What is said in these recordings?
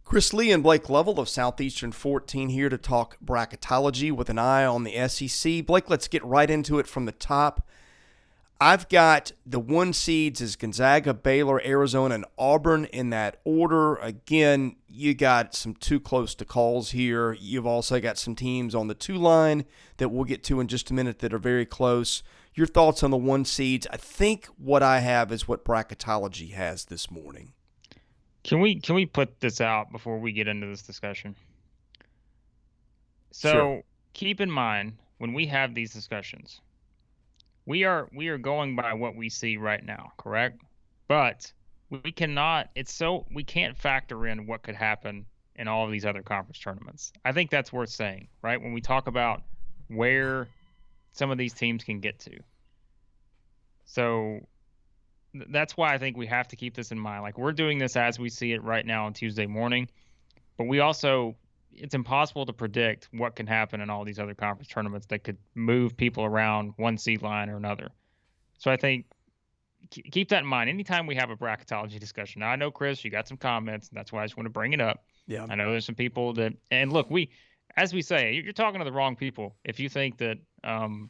Chris Lee and Blake Lovell of Southeastern 14 here to talk bracketology with an eye on the SEC. Blake, let's get right into it from the top. I've got the 1 seeds as Gonzaga, Baylor, Arizona, and Auburn in that order. Again, you got some too close to calls here. You've also got some teams on the 2 line that we'll get to in just a minute that are very close. Your thoughts on the 1 seeds? I think what I have is what bracketology has this morning. Can we put this out before we get into this discussion? So Sure. Keep in mind when we have these discussions, we are going by what we see right now, correct? But we can't factor in what could happen in all of these other conference tournaments. I think that's worth saying, right? When we talk about where some of these teams can get to. So that's why I think we have to keep this in mind. Like, we're doing this as we see it right now on Tuesday morning, but it's impossible to predict what can happen in all these other conference tournaments that could move people around one seed line or another. So I think keep that in mind anytime we have a bracketology discussion. Now, I know, Chris, you got some comments, and that's why I just want to bring it up. Yeah. I know there's some people and look, as we say, you're talking to the wrong people if you think that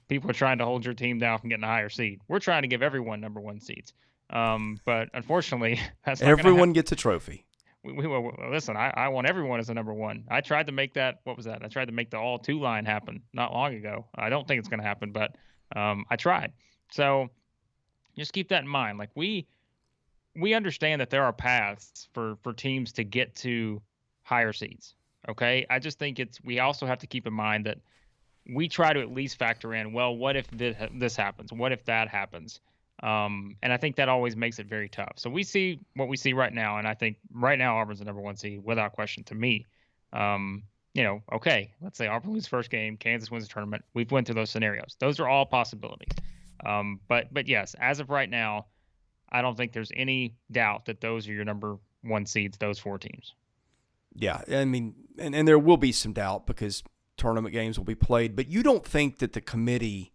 people are trying to hold your team down from getting a higher seed. We're trying to give everyone number 1 seeds. But unfortunately, that's not everyone gets a trophy. Listen, I want everyone as a number 1. I tried to make that. What was that? I tried to make the all 2 line happen not long ago. I don't think it's going to happen, but I tried. So just keep that in mind. Like, we understand that there are paths for teams to get to higher seeds. Okay, I just think we also have to keep in mind that we try to at least factor in, well, what if this happens? What if that happens? And I think that always makes it very tough. So we see what we see right now, and I think right now Auburn's the number 1 seed without question to me. Okay, let's say Auburn loses first game, Kansas wins the tournament. We've went through those scenarios. Those are all possibilities. But yes, as of right now, I don't think there's any doubt that those are your number 1 seeds, those 4 teams. Yeah, I mean, and there will be some doubt because tournament games will be played, but you don't think that the committee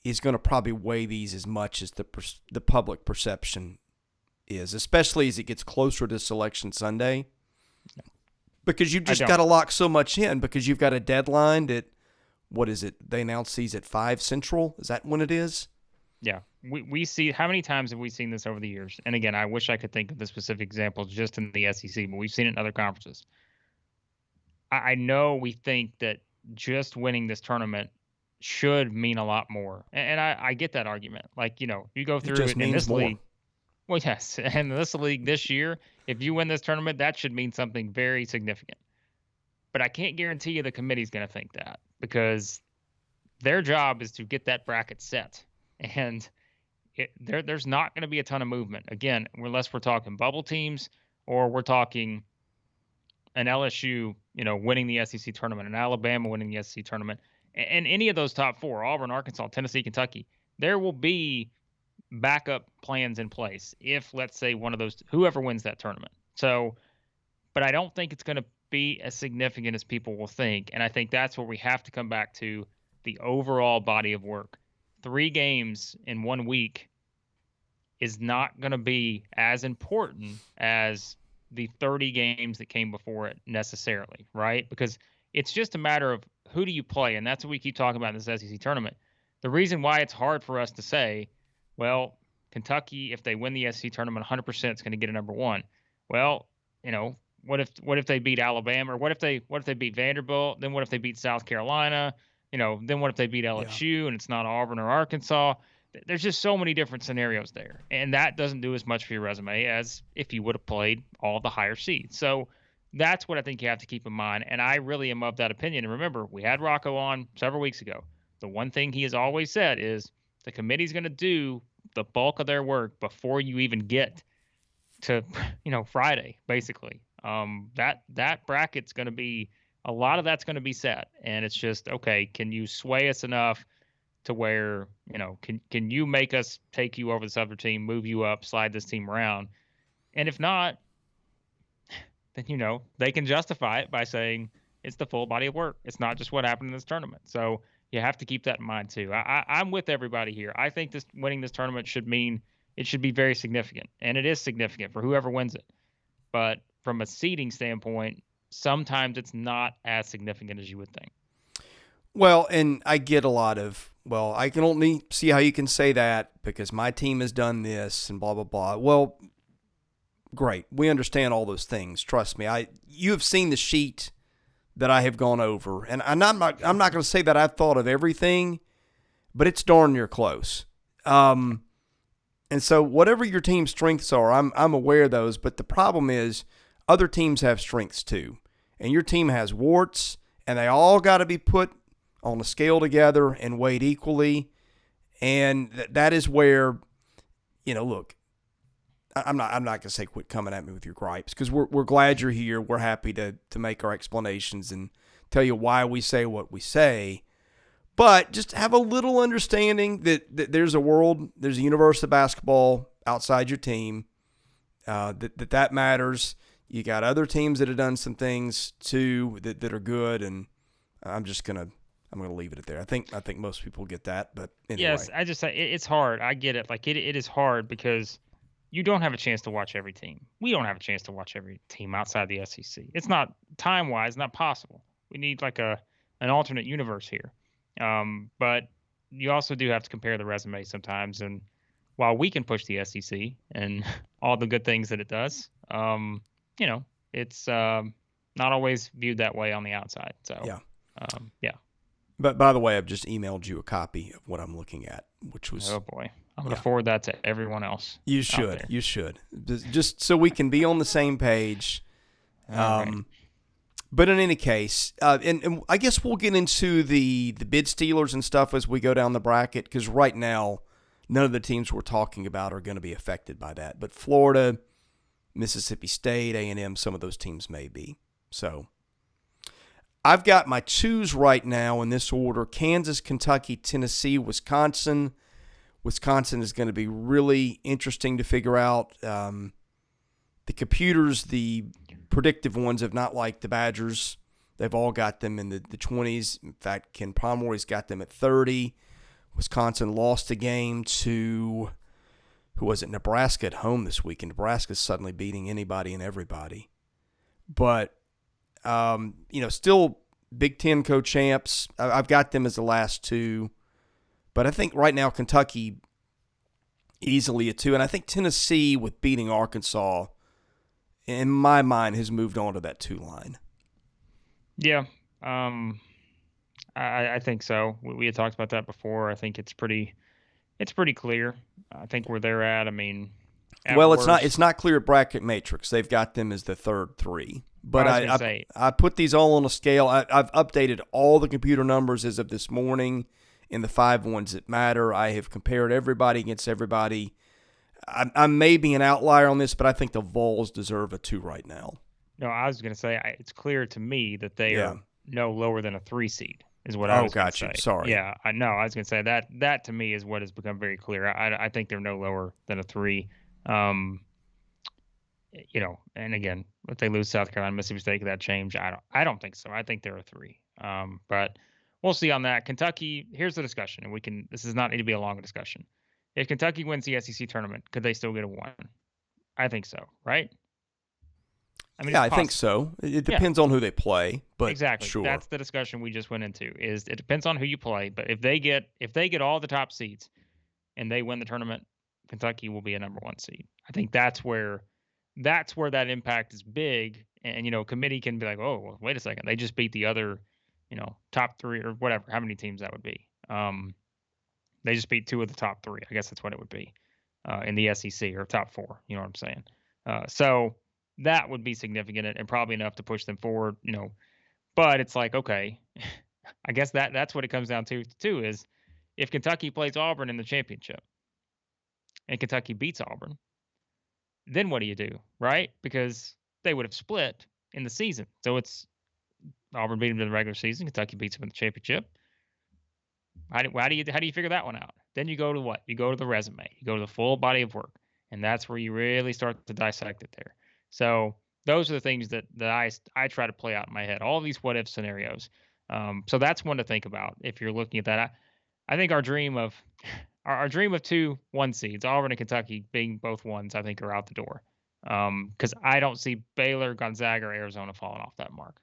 is going to probably weigh these as much as the public perception is, especially as it gets closer to Selection Sunday, because you've just got to lock so much in because you've got a deadline that, what is it? They announce these at 5 Central. Is that when it is? Yeah. We see, how many times have we seen this over the years? And again, I wish I could think of the specific examples just in the SEC, but we've seen it in other conferences. I know we think that just winning this tournament should mean a lot more. And I get that argument. Like, you go through it in this league. Well, yes. And this league this year, if you win this tournament, that should mean something very significant. But I can't guarantee you the committee's going to think that because their job is to get that bracket set. And there's not going to be a ton of movement. Again, unless we're talking bubble teams or we're talking an LSU, winning the SEC tournament, an Alabama winning the SEC tournament, and any of those top 4, Auburn, Arkansas, Tennessee, Kentucky, there will be backup plans in place if, let's say, one of those, whoever wins that tournament. So, but I don't think it's going to be as significant as people will think. And I think that's where we have to come back to the overall body of work. 3 games in 1 week is not going to be as important as the 30 games that came before it necessarily, right? Because it's just a matter of who do you play, and that's what we keep talking about in this SEC tournament. The reason why it's hard for us to say, well, Kentucky, if they win the SEC tournament, 100% is going to get a number 1. Well, what if they beat Alabama, or what if they beat Vanderbilt? Then what if they beat South Carolina? Then what if they beat LSU and it's not Auburn or Arkansas? There's just so many different scenarios there. And that doesn't do as much for your resume as if you would have played all the higher seeds. So that's what I think you have to keep in mind. And I really am of that opinion. And remember, we had Rocco on several weeks ago. The one thing he has always said is the committee's going to do the bulk of their work before you even get to, Friday, basically. That bracket's going to be, a lot of that's going to be set, and it's just, okay, can you sway us enough to where, can you make us take you over this other team, move you up, slide this team around? And if not, then, they can justify it by saying it's the full body of work. It's not just what happened in this tournament. So you have to keep that in mind too. I'm with everybody here. I think winning this tournament should mean it should be very significant, and it is significant for whoever wins it. But from a seeding standpoint, sometimes it's not as significant as you would think. Well, and I get a lot of, well, I can only see how you can say that because my team has done this and blah, blah, blah. Well, great. We understand all those things. Trust me. You have seen the sheet that I have gone over, and I'm not going to say that I've thought of everything, but it's darn near close. And so whatever your team's strengths are, I'm aware of those, but the problem is other teams have strengths too. And your team has warts, and they all got to be put on a scale together and weighed equally. And that is where, look, I'm not going to say quit coming at me with your gripes because we're glad you're here. We're happy to make our explanations and tell you why we say what we say. But just have a little understanding that there's a world, there's a universe of basketball outside your team, that matters. You got other teams that have done some things too that are good, and I'm going to leave it at there. I think most people get that, but anyway. Yes, I just say it's hard. I get it. Like it is hard because you don't have a chance to watch every team. We don't have a chance to watch every team outside the SEC. It's not time-wise not possible. We need like an alternate universe here. But you also do have to compare the resume sometimes. And while we can push the SEC and all the good things that it does, it's not always viewed that way on the outside. So yeah. But by the way, I've just emailed you a copy of what I'm looking at, which was... Oh, boy. I'm going to forward that to everyone else. You should. You should. Just so we can be on the same page. Right. But in any case, and I guess we'll get into the bid stealers and stuff as we go down the bracket, because right now, none of the teams we're talking about are going to be affected by that. But Florida, Mississippi State, A&M, some of those teams may be. So... I've got my twos right now in this order: Kansas, Kentucky, Tennessee, Wisconsin. Wisconsin is going to be really interesting to figure out. The computers, the predictive ones, have not liked the Badgers. They've all got them in the 20s. In fact, Ken Pomeroy's got them at 30. Wisconsin lost a game to, who was it, Nebraska at home this week, and Nebraska's suddenly beating anybody and everybody. But still Big Ten co-champs. I've got them as the last two. But I think right now Kentucky easily a 2. And I think Tennessee, with beating Arkansas, in my mind, has moved on to that 2 line. Yeah. I think so. We had talked about that before. I think it's pretty clear. I think where they're at, I mean... Well, it's not clear at Bracket Matrix. They've got them as the third 3. But I put these all on a scale. I've updated all the computer numbers as of this morning in the 5 ones that matter. I have compared everybody against everybody. I may be an outlier on this, but I think the Vols deserve a 2 right now. No, I was going to say it's clear to me that they are no lower than a 3 seed is what I was going to say. Sorry. Yeah, I know. I was going to say that to me is what has become very clear. I think they're no lower than a 3. And again, if they lose South Carolina, Mississippi State, could that change? I don't think so. I think they're a 3. But we'll see on that. Kentucky, here's the discussion, and this does not need to be a long discussion. If Kentucky wins the SEC tournament, could they still get a 1? I think so, right? I mean, I think so. It depends on who they play, but exactly. Sure. That's the discussion we just went into. Is it depends on who you play, but if they get all the top seeds and they win the tournament, Kentucky will be a number 1 seed. I think that's where that impact is big. And committee can be like, oh, well, wait a second, they just beat the other, top 3 or whatever, how many teams that would be. They just beat 2 of the top 3. I guess that's what it would be in the SEC, or top 4. You know what I'm saying? So that would be significant and probably enough to push them forward. But it's like, okay, I guess that's what it comes down to too, is if Kentucky plays Auburn in the championship and Kentucky beats Auburn, then what do you do, right? Because they would have split in the season. So it's Auburn beat them in the regular season, Kentucky beats them in the championship. How do you figure that one out? Then you go to what? You go to the resume. You go to the full body of work, and that's where you really start to dissect it there. So those are the things that I try to play out in my head. All these what if scenarios. So that's one to think about if you're looking at that. I think our dream of 2 1 seeds, Auburn and Kentucky being both 1s, I think are out the door. Because I don't see Baylor, Gonzaga, or Arizona falling off that mark.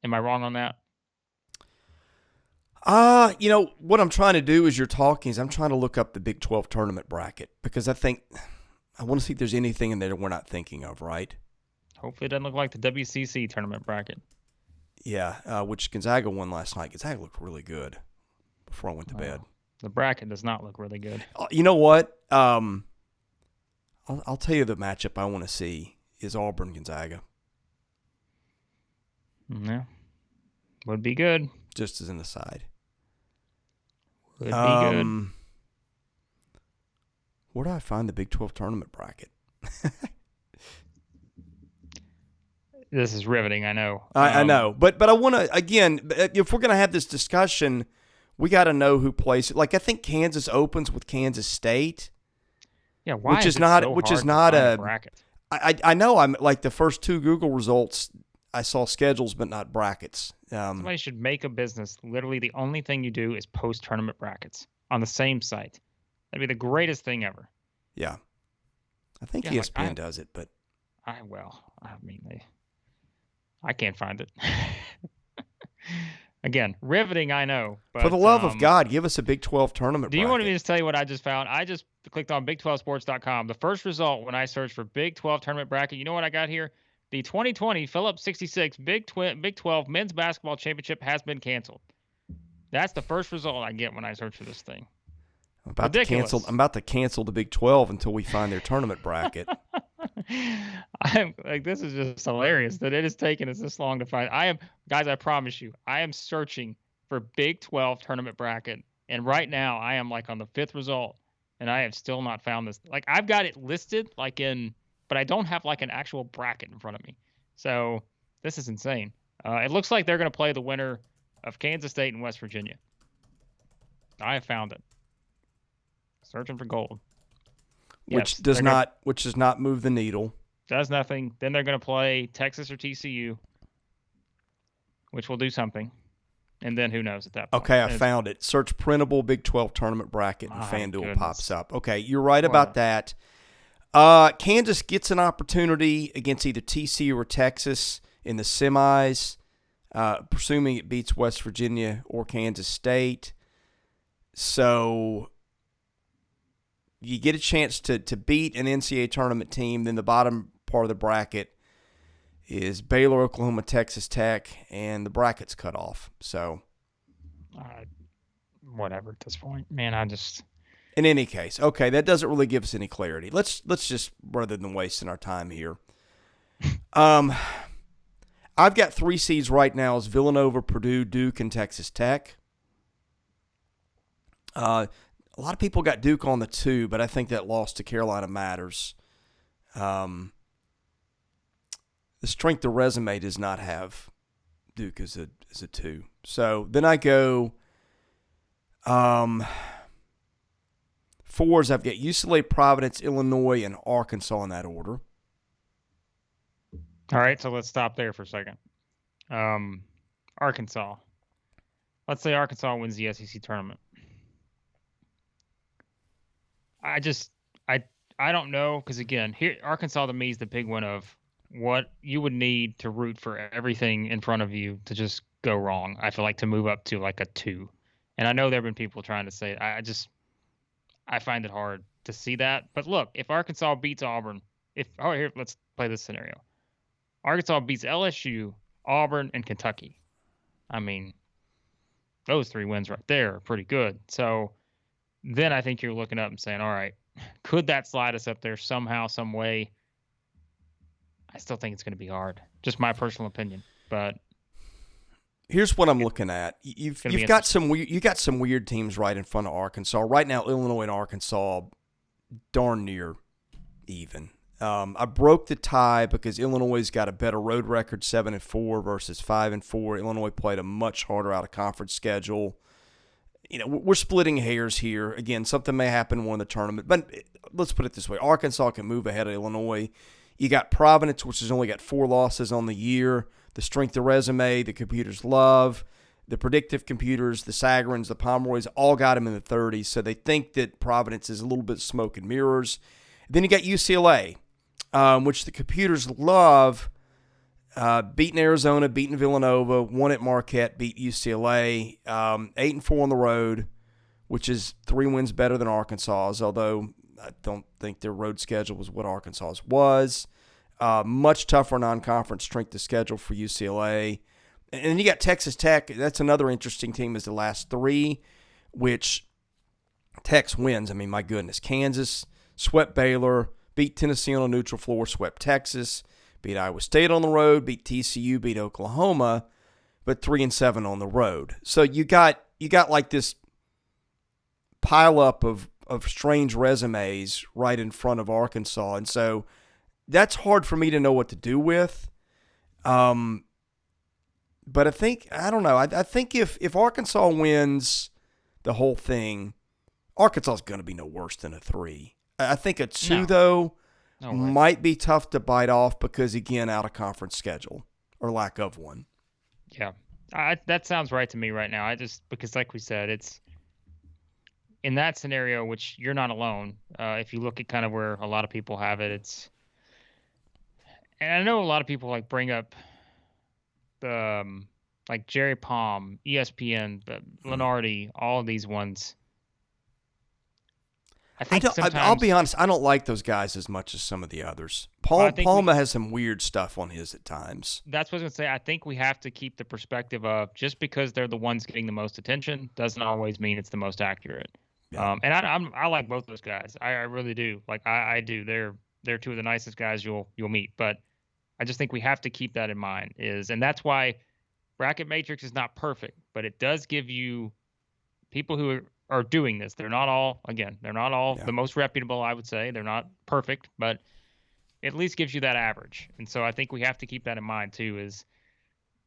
Am I wrong on that? What I'm trying to do as you're talking is I'm trying to look up the Big 12 tournament bracket because I want to see if there's anything in there that we're not thinking of, right? Hopefully it doesn't look like the WCC tournament bracket. Yeah, which Gonzaga won last night. Gonzaga looked really good before I went to bed. The bracket does not look really good. You know what? I'll tell you the matchup I want to see is Auburn Gonzaga. Yeah, would be good. Just as an aside. Would be good. Where do I find the Big 12 tournament bracket? This is riveting, I know. I know, but I want to, again, if we're going to have this discussion, we got to know who plays. Like, I think Kansas opens with Kansas State. Yeah, why which is not a bracket? I know. I'm like the first two Google results. I saw schedules, but not brackets. Somebody should make a business. Literally, the only thing you do is post tournament brackets on the same site. That'd be the greatest thing ever. Yeah, I think ESPN does it, but I can't find it. Again, riveting, I know. But, for the love of God, give us a Big 12 tournament bracket. Do you want me to just tell you what I just found? I just clicked on Big12sports.com. The first result when I searched for Big 12 tournament bracket, you know what I got here? The 2020 Phillips 66 Big 12 Men's Basketball Championship has been canceled. That's the first result I get when I search for this thing. I'm about to cancel the Big 12 until we find their tournament bracket. I'm like, this is just hilarious that it has taken us this long to find. Guys, I promise you, I am searching for Big 12 tournament bracket, and right now I am like on the 5th result, and I have still not found this. Like, I've got it listed but I don't have like an actual bracket in front of me. So this is insane. It looks like they're going to play the winner of Kansas State and West Virginia. I have found it. Searching for gold. Which does not move the needle. Does nothing. Then they're going to play Texas or TCU, which will do something. And then who knows at that point. Okay, I found it. Search printable Big 12 tournament bracket and FanDuel pops up. Okay, you're right about that. Kansas gets an opportunity against either TCU or Texas in the semis, presuming it beats West Virginia or Kansas State. So you get a chance to beat an NCAA tournament team. Then the bottom part of the bracket is Baylor, Oklahoma, Texas Tech, and the bracket's cut off. So whatever at this point. Man, in any case, okay, that doesn't really give us any clarity. Let's just, rather than wasting our time here. I've got 3 seeds right now as Villanova, Purdue, Duke, and Texas Tech. A lot of people got Duke on the 2, but I think that loss to Carolina matters. The strength of resume does not have Duke as a 2. So then I go 4s. I've got UCLA, Providence, Illinois, and Arkansas in that order. All right, so let's stop there for a second. Arkansas. Let's say Arkansas wins the SEC tournament. I don't know, because again, here Arkansas to me is the big one of what you would need to root for everything in front of you to just go wrong. I feel like to move up to like a 2. And I know there have been people trying to say I find it hard to see that. But look, if Arkansas beats Auburn, here, let's play this scenario. Arkansas beats LSU, Auburn, and Kentucky. I mean, those 3 wins right there are pretty good. So then I think you're looking up and saying, all right, could that slide us up there somehow, some way? I still think it's going to be hard. Just my personal opinion. But here's what I'm looking at. You've got some weird teams right in front of Arkansas. Right now, Illinois and Arkansas darn near even. I broke the tie because Illinois's got a better road record, 7-4 versus 5-4. Illinois played a much harder out of conference schedule. You know, we're splitting hairs here. Again, something may happen in one of the tournament, but let's put it this way: Arkansas can move ahead of Illinois. You got Providence, which has only got 4 losses on the year. The strength of resume, the computers love, the predictive computers, the Sagarins, the Pomeroys, all got them in the 30s. So they think that Providence is a little bit smoke and mirrors. Then you got UCLA. which the computers love. Beating Arizona, beating Villanova, won at Marquette, beat UCLA, 8-4 on the road, which is 3 wins better than Arkansas's, although I don't think their road schedule was what Arkansas's was. Much tougher non-conference strength of schedule for UCLA. And then you got Texas Tech. That's another interesting team as the last 3, which Tech's wins. I mean, my goodness. Kansas swept Baylor, beat Tennessee on a neutral floor, swept Texas, beat Iowa State on the road, beat TCU, beat Oklahoma, but 3-7 on the road. So you got like this pile up of strange resumes right in front of Arkansas, and so that's hard for me to know what to do with. But I think I think if Arkansas wins the whole thing, Arkansas is going to be no worse than a 3. I think a 2 though. No might be tough to bite off because, again, out of conference schedule or lack of one. Yeah, that sounds right to me right now. Because like we said, it's in that scenario, which you're not alone. If you look at kind of where a lot of people have it, and I know a lot of people like bring up the like Jerry Palm, ESPN, Lenardi, all of these ones. I'll be honest, I don't like those guys as much as some of the others. Palma has some weird stuff on his at times. That's what I was going to say. I think we have to keep the perspective of just because they're the ones getting the most attention doesn't always mean it's the most accurate. Yeah. And I like both those guys. I really do. Like I do. They're 2 of the nicest guys you'll meet. But I just think we have to keep that in mind. And that's why Bracket Matrix is not perfect, but it does give you people who are doing this. They're not all the most reputable, I would say. They're not perfect, but it at least gives you that average. And so I think we have to keep that in mind too, is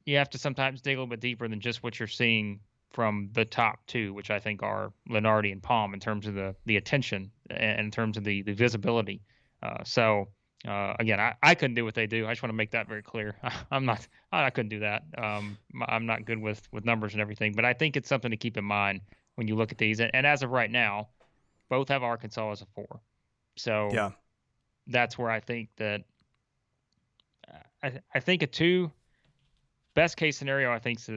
you have to sometimes dig a little bit deeper than just what you're seeing from the top 2, which I think are Lenardi and Palm in terms of the attention and in terms of the visibility. Again, I couldn't do what they do. I just want to make that very clear. I couldn't do that. I'm not good with numbers and everything, but I think it's something to keep in mind when you look at these. And as of right now, both have Arkansas as a 4. So yeah, that's where I think that I think a 2, best case scenario, I think, is,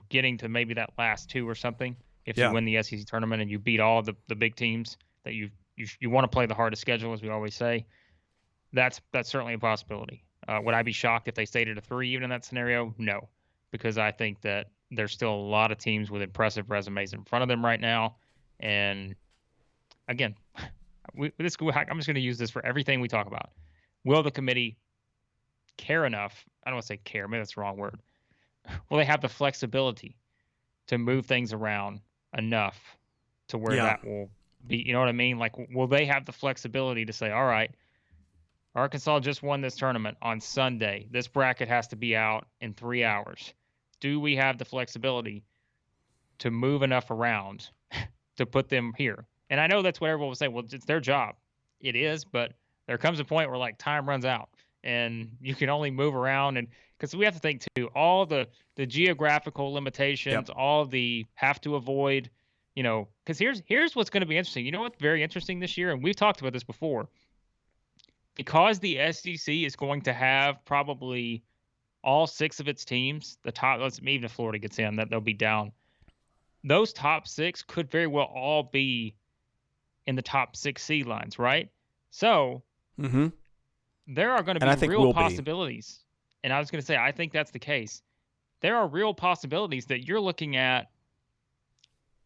getting to maybe that last 2 or something. If you win the SEC tournament and you beat all of the big teams that you want to play the hardest schedule, as we always say, that's certainly a possibility. Would I be shocked if they stayed at a 3 even in that scenario? No, because I think that there's still a lot of teams with impressive resumes in front of them right now. And again, I'm just going to use this for everything we talk about. Will the committee care enough? I don't want to say care, maybe that's the wrong word. Will they have the flexibility to move things around enough to where that will be, you know what I mean? Like, will they have the flexibility to say, all right, Arkansas just won this tournament on Sunday. This bracket has to be out in 3 hours. Do we have the flexibility to move enough around to put them here? And I know that's what everyone will say. Well, it's their job. It is, but there comes a point where like time runs out and you can only move around. And because we have to think too, all the geographical limitations, all the have to avoid, because here's what's going to be interesting. You know what's very interesting this year? And we've talked about this before. Because the SEC is going to have probably all 6 of its teams, the top, even if Florida gets in, that they'll be down. Those top 6 could very well all be in the top 6 seed lines, right? So there are going to be real possibilities. And I was going to say, I think that's the case. There are real possibilities that you're looking at.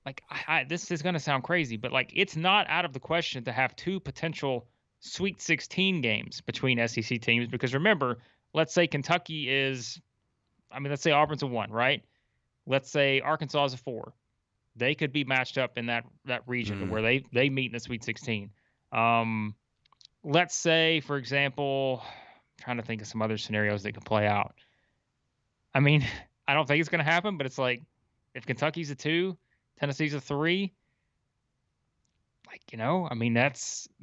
Like, this is going to sound crazy, but like, it's not out of the question to have 2 potential Sweet 16 games between SEC teams, because remember, let's say Kentucky let's say Auburn's a 1, right? Let's say Arkansas is a 4. They could be matched up in that region where they meet in the Sweet 16. Let's say, for example, I'm trying to think of some other scenarios that could play out. I mean, I don't think it's going to happen, but it's like if Kentucky's a 2, Tennessee's a 3,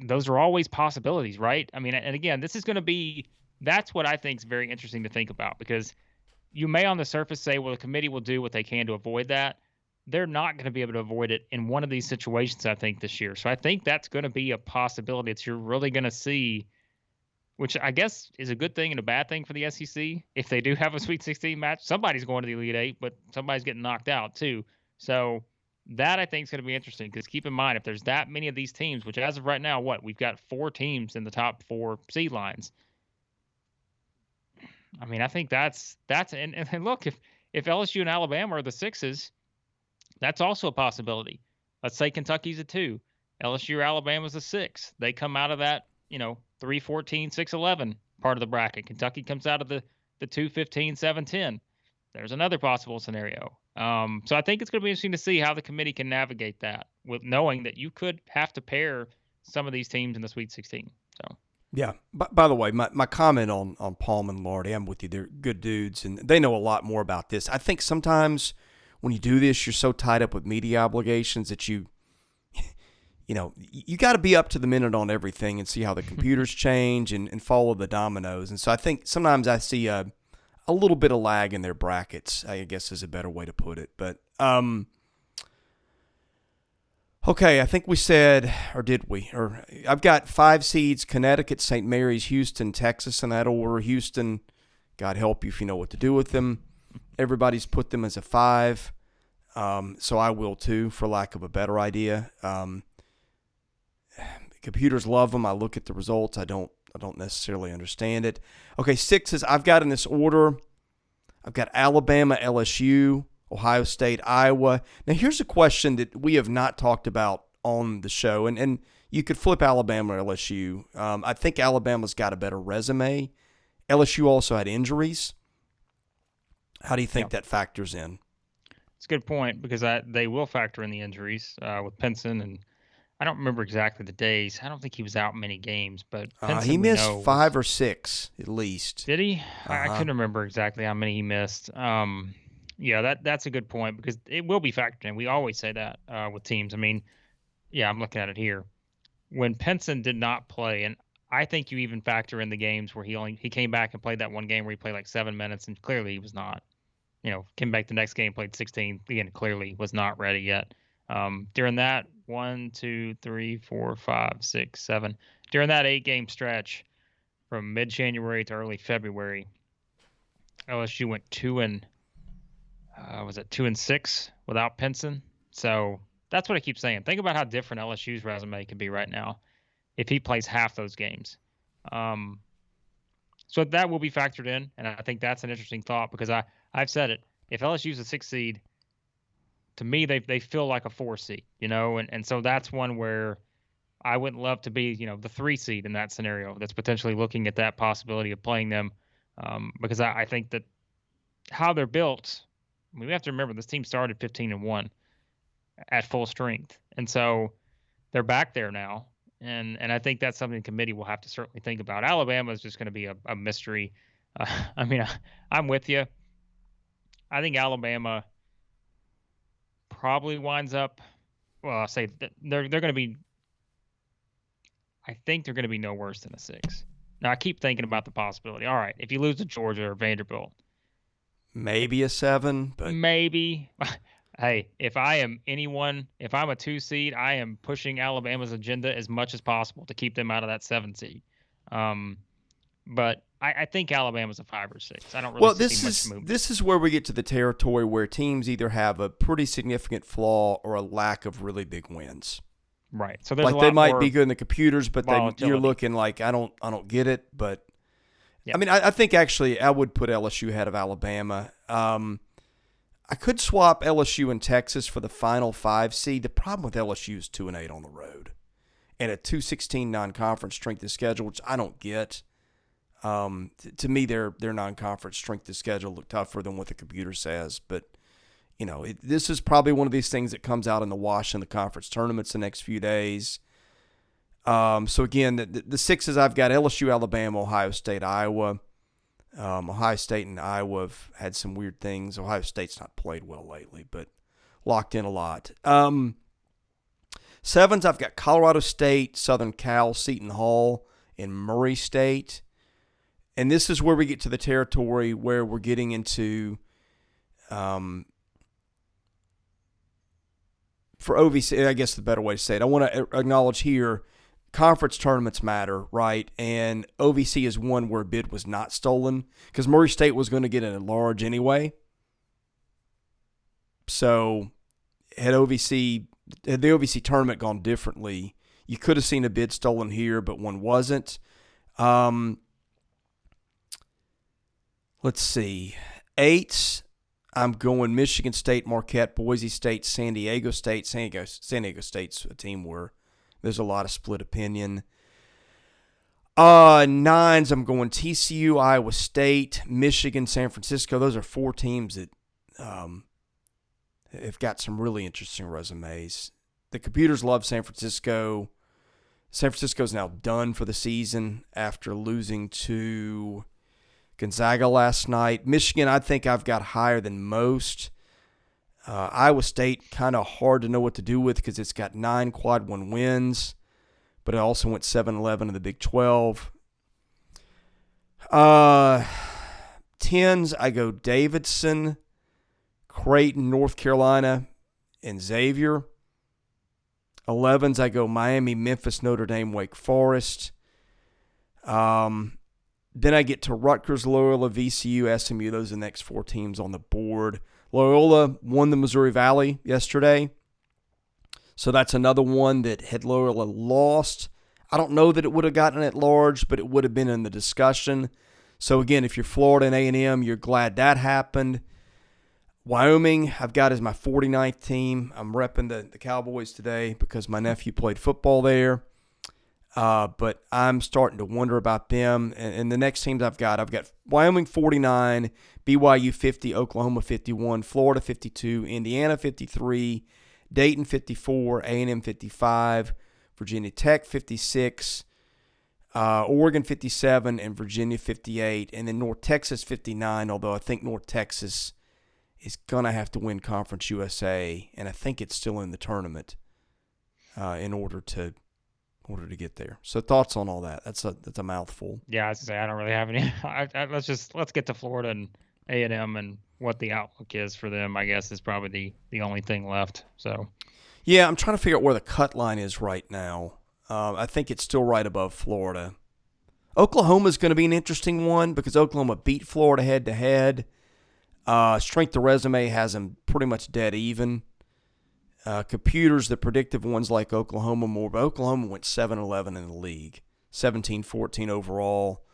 those are always possibilities, right? I mean, and again, that's what I think is very interesting to think about, because you may on the surface say, well, the committee will do what they can to avoid that. They're not going to be able to avoid it in one of these situations, I think, this year. So I think that's going to be a possibility that you're really going to see which I guess is a good thing and a bad thing for the SEC. If they do have a Sweet 16 match, somebody's going to the Elite Eight, but somebody's getting knocked out too. So that I think is going to be interesting because keep in mind, if there's that many of these teams, which as of right now, we've got 4 teams in the top 4 seed lines. I mean, I think that's and look, if LSU and Alabama are the 6s, that's also a possibility. Let's say Kentucky's a 2, LSU or Alabama's a 6. They come out of that, 3-14, 6-11 part of the bracket. Kentucky comes out of the 2-15, 7-10. There's another possible scenario. So I think it's going to be interesting to see how the committee can navigate that with knowing that you could have to pair some of these teams in the Sweet 16. So. Yeah. By the way, my comment on Palm and Lardy, I'm with you. They're good dudes, and they know a lot more about this. I think sometimes when you do this, you're so tied up with media obligations that you got to be up to the minute on everything and see how the computers change and follow the dominoes. And so I think sometimes I see a little bit of lag in their brackets, I guess is a better way to put it. But okay, I think we said, or did we? Or I've got 5 seeds: Connecticut, St. Mary's, Houston, Texas in that order. Houston, God help you if you know what to do with them. Everybody's put them as a 5, so I will too, for lack of a better idea. Computers love them. I look at the results. I don't necessarily understand it. Okay, 6s I've got in this order. I've got Alabama, LSU, Ohio State, Iowa. Now, here's a question that we have not talked about on the show, and you could flip Alabama or LSU. I think Alabama's got a better resume. LSU also had injuries. How do you think that factors in? It's a good point because they will factor in the injuries with Pinson, and I don't remember exactly the days. I don't think he was out many games, but Pinson, he missed 5 or 6 at least. Did he? I couldn't remember exactly how many he missed. Yeah, that's a good point because it will be factored in. We always say that with teams. I mean, yeah, I'm looking at it here. When Pinson did not play, and I think you even factor in the games where he came back and played that one game where he played like 7 minutes, and clearly he was not. Came back the next game, played 16. Again, clearly was not ready yet. During that 1, 2, 3, 4, 5, 6, 7, during that 8-game stretch from mid-January to early February, LSU went 2-6 without Pinson. So that's what I keep saying. Think about how different LSU's resume could be right now if he plays half those games. So that will be factored in, and I think that's an interesting thought because I've said it. If LSU's a 6 seed, to me they feel like a 4 seed, and so that's one where I wouldn't love to be, the 3 seed in that scenario that's potentially looking at that possibility of playing them because I think that how they're built, I mean, we have to remember this team started 15-1 at full strength, and so they're back there now, and I think that's something the committee will have to certainly think about. Alabama is just going to be a mystery. I mean, I'm with you. I think Alabama probably winds up. Well, I'll say that they're going to be. I think they're going to be no worse than a 6. Now I keep thinking about the possibility. All right, if you lose to Georgia or Vanderbilt, maybe a 7, but maybe. Hey, if I'm a 2 seed, I am pushing Alabama's agenda as much as possible to keep them out of that 7 seed. But I think Alabama's a 5 or 6. I don't really see much movement. This is where we get to the territory where teams either have a pretty significant flaw or a lack of really big wins. Right. So there's they might be good in the computers, but you're looking like I don't get it. But yeah. I mean, I think actually I would put LSU ahead of Alabama. I could swap LSU and Texas for the final 5 seed. The problem with LSU is 2-8 on the road and a 2-16 non-conference strength of schedule, which I don't get. To me, their non-conference strength of schedule look tougher than what the computer says. But, this is probably one of these things that comes out in the wash in the conference tournaments the next few days. So, again, the 6s I've got LSU, Alabama, Ohio State, Iowa. Ohio State and Iowa have had some weird things. Ohio State's not played well lately, but locked in a lot. 7s, I've got Colorado State, Southern Cal, Seton Hall, and Murray State. And this is where we get to the territory where we're getting into, for OVC, I guess the better way to say it, I want to acknowledge here, conference tournaments matter, right? And OVC is one where a bid was not stolen because Murray State was going to get an at-large anyway. So had the OVC tournament gone differently, you could have seen a bid stolen here, but one wasn't. Let's see. 8, I'm going Michigan State, Marquette, Boise State, San Diego State. San Diego State's a team where there's a lot of split opinion. 9s, I'm going TCU, Iowa State, Michigan, San Francisco. Those are 4 teams that have got some really interesting resumes. The computers love San Francisco. San Francisco's now done for the season after losing to Gonzaga last night. Michigan, I think I've got higher than most. Iowa State, kind of hard to know what to do with because it's got 9 quad 1 wins, but it also went 7-11 in the Big 12. 10s, I go Davidson, Creighton, North Carolina, and Xavier. 11s, I go Miami, Memphis, Notre Dame, Wake Forest. Then I get to Rutgers, Loyola, VCU, SMU. Those are the next 4 teams on the board. Loyola won the Missouri Valley yesterday. So that's another one that had Loyola lost. I don't know that it would have gotten at large, but it would have been in the discussion. So again, if you're Florida and A&M, you're glad that happened. Wyoming, I've got as my 49th team. I'm repping the Cowboys today because my nephew played football there. But I'm starting to wonder about them. And the next teams I've got Wyoming 49, BYU 50, Oklahoma 51, Florida 52, Indiana 53, Dayton 54, A&M 55, Virginia Tech 56, Oregon 57, and Virginia 58. And then North Texas 59, although I think North Texas is going to have to win Conference USA, and I think it's still in the tournament in order to get there. So thoughts on all that? That's a mouthful. Yeah, I was gonna say I don't really have any. Let's get to Florida and A&M and what the outlook is for them. I guess is probably the only thing left. So yeah, I'm trying to figure out where the cut line is right now. I think it's still right above Florida. Oklahoma's going to be an interesting one because Oklahoma beat Florida head to head. Strength of resume has them pretty much dead even. Computers, the predictive ones like Oklahoma more, but Oklahoma went 7-11 in the league, 17-14 overall.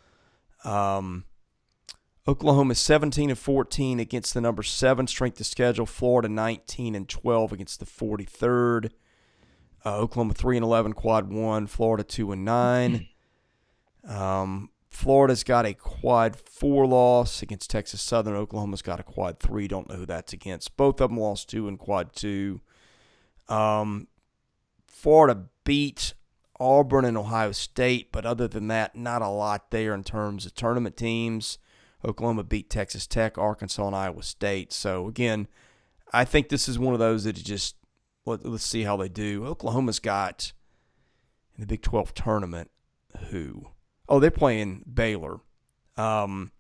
Oklahoma 17-14 against the number 7 strength of schedule. Florida 19-12 against the 43rd. Oklahoma 3-11 quad 1. Florida 2-9. Florida's got a quad 4 loss against Texas Southern. Oklahoma's got a quad 3. Don't know who that's against. Both of them lost 2 in quad 2. Florida beat Auburn and Ohio State, but other than that, not a lot there in terms of tournament teams. Oklahoma beat Texas Tech, Arkansas, and Iowa State. So, again, I think this is one of those that just let's see how they do. Oklahoma's got, in the Big 12 tournament, who? Oh, they're playing Baylor. So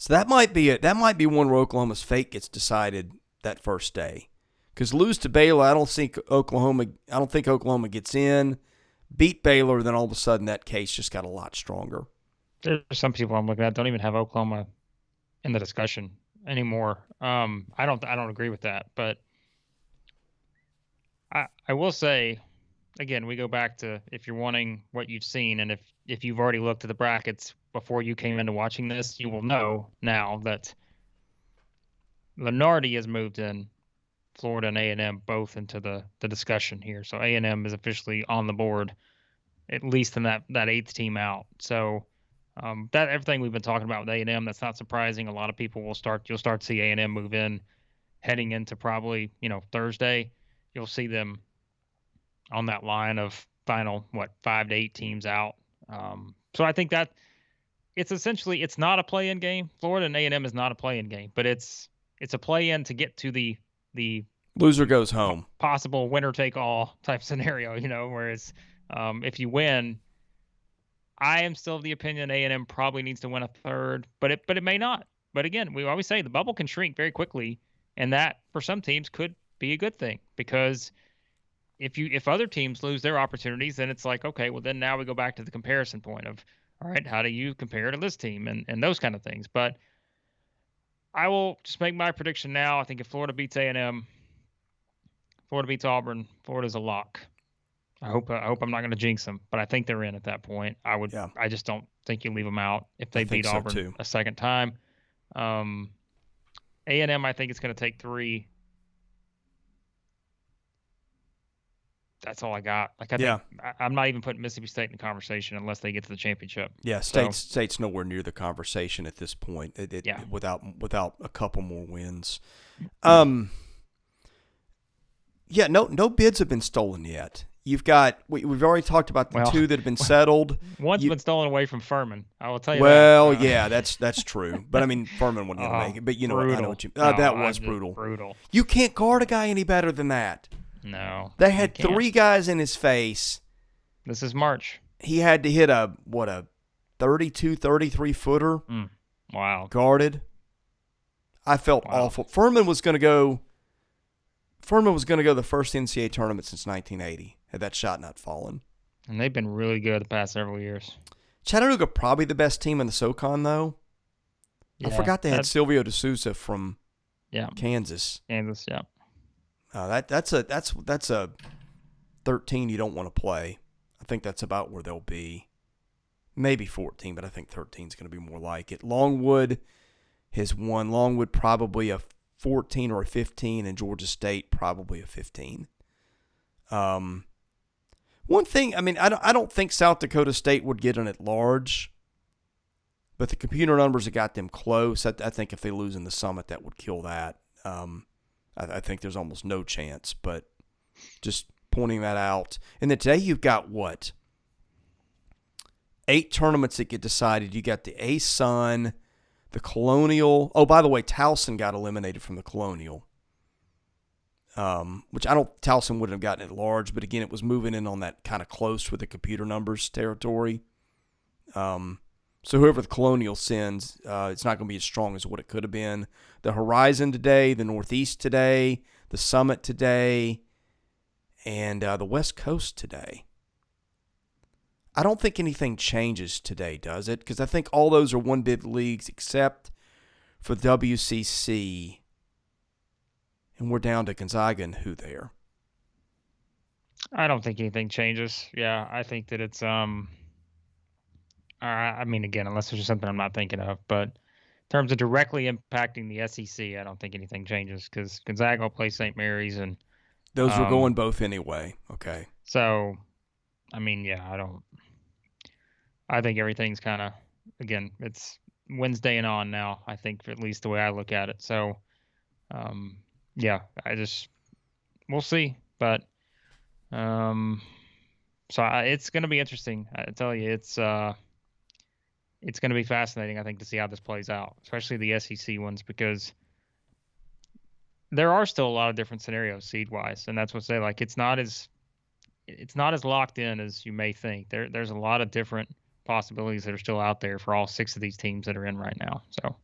that might be one where Oklahoma's fate gets decided that first day. Because lose to Baylor, I don't think Oklahoma gets in. Beat Baylor, then all of a sudden that case just got a lot stronger. There's some people I'm looking at don't even have Oklahoma in the discussion anymore. I don't agree with that, but I will say, again, we go back to if you're wanting what you've seen, and if you've already looked at the brackets before you came into watching this, you will know now that Lenardi has moved in Florida and A&M both into the discussion here. So A&M is officially on the board, at least in that 8th team out. So that everything we've been talking about with A&M, that's not surprising. A lot of people you'll start to see A&M move in heading into probably, Thursday. You'll see them on that line of final, 5 to 8 teams out. So I think that it's not a play-in game. Florida and A&M is not a play-in game, but it's a play-in to get to the loser goes home, possible winner-take-all type scenario, whereas if you win, I am still of the opinion A&M probably needs to win a third, but it may not. But again, we always say the bubble can shrink very quickly, and that for some teams could be a good thing because if other teams lose their opportunities, then it's like, okay, well then now we go back to the comparison point of, all right, how do you compare to this team and those kind of things. But I will just make my prediction now. I think if Florida beats A&M, Florida beats Auburn, Florida's a lock. I hope I'm not going to jinx them, but I think they're in at that point. I just don't think you leave them out if they beat Auburn a second time. A&M, I think it's going to take 3. That's all I got. Like I think I'm not even putting Mississippi State in the conversation unless they get to the championship. Yeah, State's nowhere near the conversation at this point. Without a couple more wins. Yeah, no bids have been stolen yet. You've got we've already talked about the 2 that have been settled. One's been stolen away from Furman. I will tell you. Well, yeah, that's true. But I mean, Furman wouldn't make it. But you know, brutal. I know what you. That was brutal. Brutal. You can't guard a guy any better than that. No. They had 3 guys in his face. This is March. He had to hit a 32, 33 footer. Wow. Guarded. I felt awful. Furman was going to go the first NCAA tournament since 1980, had that shot not fallen. And they've been really good the past several years. Chattanooga probably the best team in the SoCon, though. Yeah, I forgot they had Silvio De Sousa from Kansas. Kansas, yeah. That's a 13 you don't want to play. I think that's about where they'll be. Maybe 14, but I think 13 is going to be more like it. Longwood has won. Longwood probably a 14 or a 15, and Georgia State probably a 15. One thing, I mean, I don't think South Dakota State would get an at large, but the computer numbers have got them close. I think if they lose in the Summit, that would kill that. I think there's almost no chance, but just pointing that out. And then today you've got what? 8 tournaments that get decided. You got the A-Sun, the Colonial. Oh, by the way, Towson got eliminated from the Colonial, which Towson wouldn't have gotten at large, but again, it was moving in on that kind of close with the computer numbers territory. So whoever the Colonial sends, it's not going to be as strong as what it could have been. The Horizon today, the Northeast today, the Summit today, and the West Coast today. I don't think anything changes today, does it? Because I think all those are one-bid leagues except for WCC. And we're down to Gonzaga and who there? I don't think anything changes. Yeah, I think that it's I mean, again, unless there's something I'm not thinking of, but in terms of directly impacting the SEC, I don't think anything changes because Gonzaga will play St. Mary's, and those were going both anyway. Okay. So, I mean, yeah, I think everything's kind of, again, it's Wednesday and on now, I think, at least the way I look at it. So, yeah, we'll see. But, so it's going to be interesting. I tell you, it's going to be fascinating, I think, to see how this plays out, especially the SEC ones, because there are still a lot of different scenarios seed-wise, and that's what I say. Like, it's not as locked in as you may think. There's a lot of different possibilities that are still out there for all 6 of these teams that are in right now. So,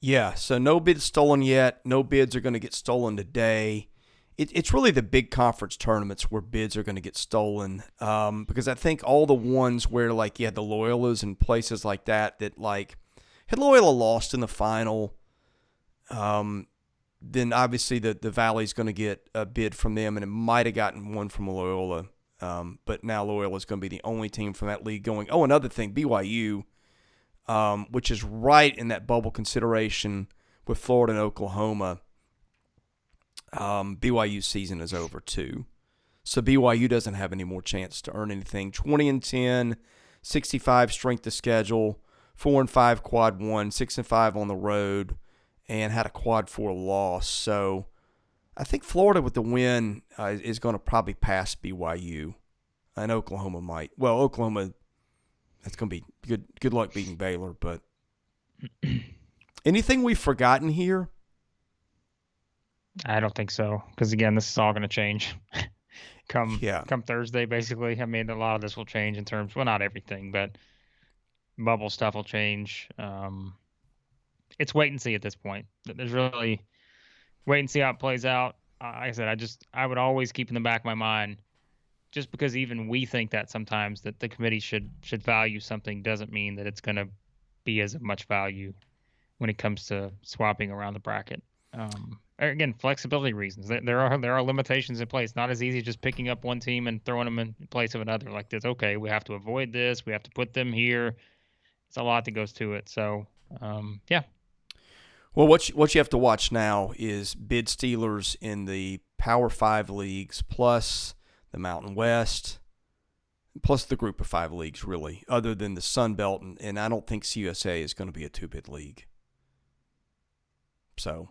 yeah. So no bids stolen yet. No bids are going to get stolen today. It's really the big conference tournaments where bids are going to get stolen, because I think all the ones where, like, you had the Loyolas and places like that like, had Loyola lost in the final, then obviously the Valley's going to get a bid from them, and it might have gotten one from Loyola, but now Loyola's going to be the only team from that league going. Oh, another thing, BYU, which is right in that bubble consideration with Florida and Oklahoma. BYU season is over too. So BYU doesn't have any more chance to earn anything. 20-10, 65 strength of schedule, 4-5 quad 1, 6-5 on the road, and had a quad 4 loss. So I think Florida with the win is going to probably pass BYU, and Oklahoma might. Well, Oklahoma, that's going to be good luck beating Baylor. But anything we've forgotten here? I don't think so, because again, this is all going to change come Thursday. Basically, I mean, a lot of this will change in terms, well, not everything, but bubble stuff will change. It's wait and see at this point. There's really wait and see how it plays out. like I said, I would always keep in the back of my mind, just because even we think that sometimes that the committee should value something doesn't mean that it's going to be as much value when it comes to swapping around the bracket. Again, flexibility reasons. There are limitations in place. Not as easy as just picking up one team and throwing them in place of another. Like this, okay, we have to avoid this. We have to put them here. It's a lot that goes to it. So, yeah. Well, what you have to watch now is bid stealers in the Power 5 leagues, plus the Mountain West, plus the Group of 5 leagues, really, other than the Sun Belt, and I don't think CUSA is going to be a two-bid league. So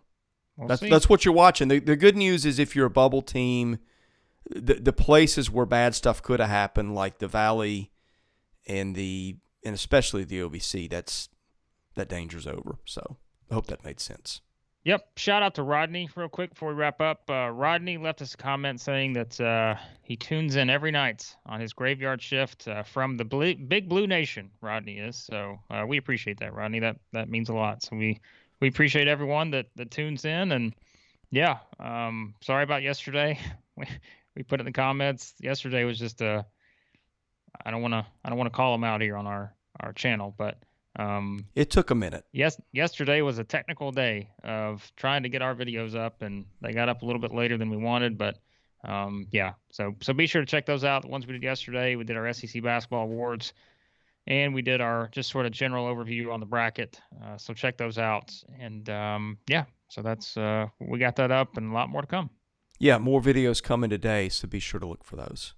that's what you're watching. The good news is if you're a bubble team, the places where bad stuff could have happened, like the Valley and especially the OVC, that danger's over. So I hope that made sense. Yep. Shout out to Rodney real quick before we wrap up. Rodney left us a comment saying that he tunes in every night on his graveyard shift from the Big Blue Nation. Rodney is. So we appreciate that, Rodney. That means a lot. So we appreciate everyone that tunes in. And yeah, sorry about yesterday. We put it in the comments. Yesterday was just I don't want to call him out here on our channel, but it took a minute. Yes, yesterday was a technical day of trying to get our videos up, and they got up a little bit later than we wanted. But yeah, so be sure to check those out. The ones we did yesterday, we did our SEC basketball awards, and we did our just sort of general overview on the bracket. So check those out. And yeah, so that's we got that up, and a lot more to come. Yeah, more videos coming today, so be sure to look for those.